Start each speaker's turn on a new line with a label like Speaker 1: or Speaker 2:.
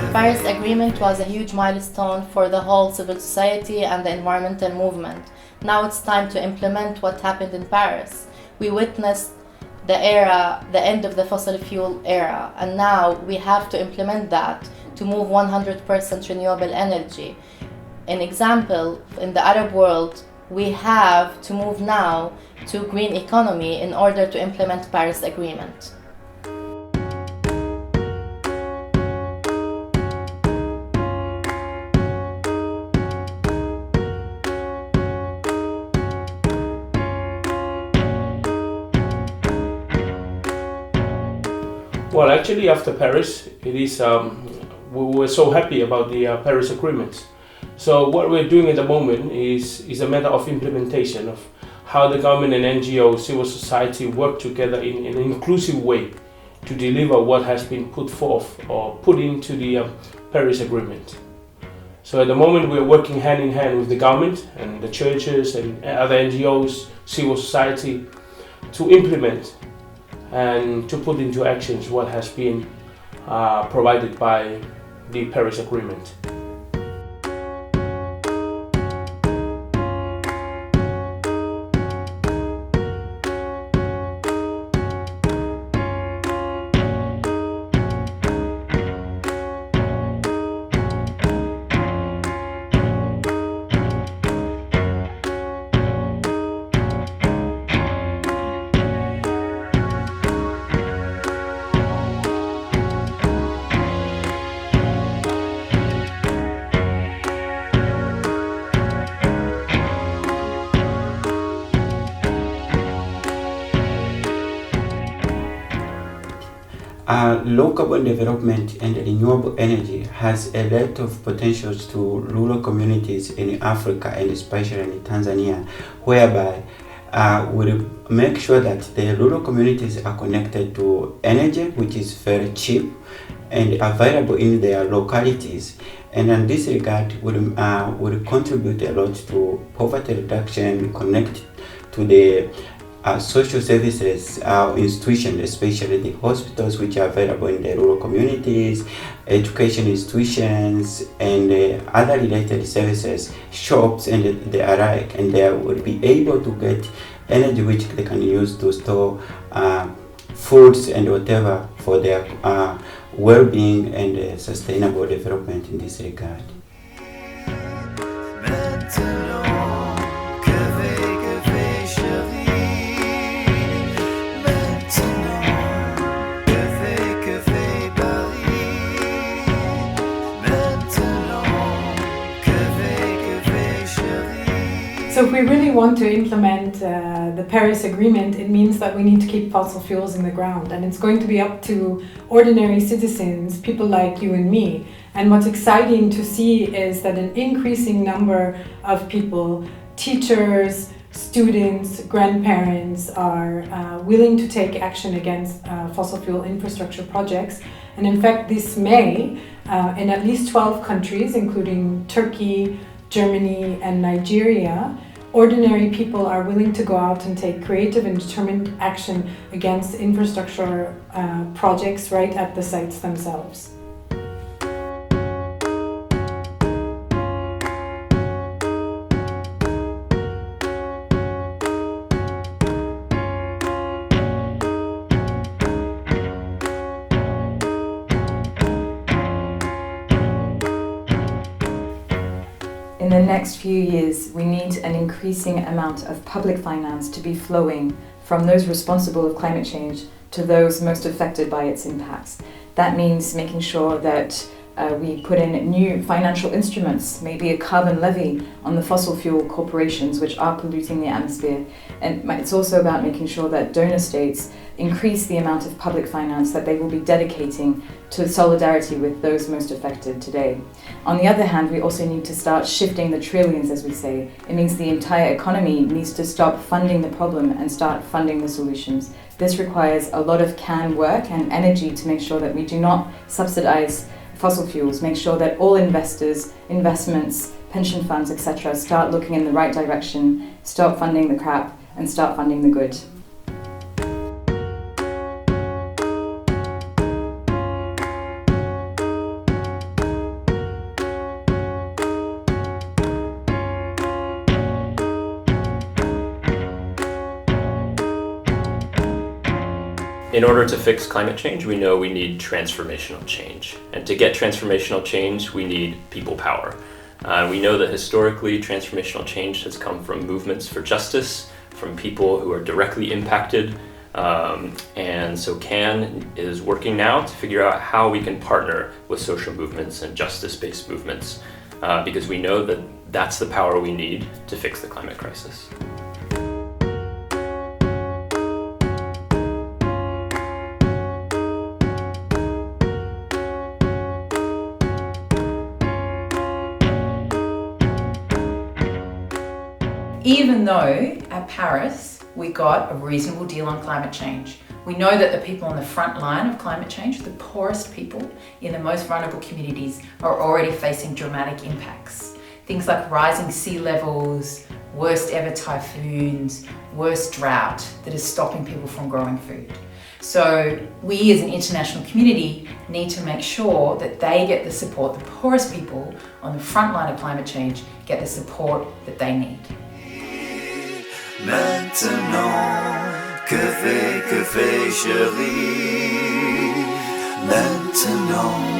Speaker 1: The Paris Agreement was a huge milestone for the whole civil society and the environmental movement. Now it's time to implement what happened in Paris. We witnessed the end of the fossil fuel era, and now we have to implement that to move 100% renewable energy. An example, in the Arab world, we have to move now to green economy in order to implement Paris Agreement.
Speaker 2: Well, actually, after Paris, we were so happy about the Paris Agreement. So what we're doing at the moment is a matter of implementation of how the government and NGOs, civil society work together in an inclusive way to deliver what has been put forth or put into the Paris Agreement. So at the moment, we're working hand in hand with the government and the churches and other NGOs, civil society, to implement and to put into actions what has been provided by the Paris Agreement.
Speaker 3: Low carbon development and renewable energy has a lot of potentials to rural communities in Africa and especially in Tanzania, whereby we'll make sure that the rural communities are connected to energy which is very cheap and available in their localities. And in this regard, will contribute a lot to poverty reduction, connect to the social services institutions, especially the hospitals which are available in the rural communities, education institutions, and other related services, shops, and the alike. And they will be able to get energy which they can use to store foods and whatever for their well-being and sustainable development in this regard.
Speaker 4: So if we really want to implement the Paris Agreement, it means that we need to keep fossil fuels in the ground, and it's going to be up to ordinary citizens, people like you and me. And what's exciting to see is that an increasing number of people, teachers, students, grandparents, are willing to take action against fossil fuel infrastructure projects. And in fact, this May, in at least 12 countries, including Turkey, Germany, and Nigeria, ordinary people are willing to go out and take creative and determined action against infrastructure projects right at the sites themselves.
Speaker 5: In the next few years, we need an increasing amount of public finance to be flowing from those responsible of climate change to those most affected by its impacts. That means making sure that we put in new financial instruments, maybe a carbon levy on the fossil fuel corporations which are polluting the atmosphere. And it's also about making sure that donor states increase the amount of public finance that they will be dedicating to solidarity with those most affected today. On the other hand, we also need to start shifting the trillions, as we say. It means the entire economy needs to stop funding the problem and start funding the solutions. This requires a lot of can work and energy to make sure that we do not subsidize fossil fuels, make sure that all investors, investments, pension funds, etc. start looking in the right direction, stop funding the crap and start funding the good.
Speaker 6: In order to fix climate change, we know we need transformational change. And to get transformational change, we need people power. We know that historically, transformational change has come from movements for justice, from people who are directly impacted. And so CAN is working now to figure out how we can partner with social movements and justice-based movements, because we know that that's the power we need to fix the climate crisis.
Speaker 7: Even though at Paris we got a reasonable deal on climate change, we know that the people on the front line of climate change, the poorest people in the most vulnerable communities, are already facing dramatic impacts. Things like rising sea levels, worst ever typhoons, worst drought that is stopping people from growing food. So we as an international community need to make sure that they get the support, the poorest people on the front line of climate change get the support that they need.
Speaker 8: Maintenant, que fait chérie? Maintenant.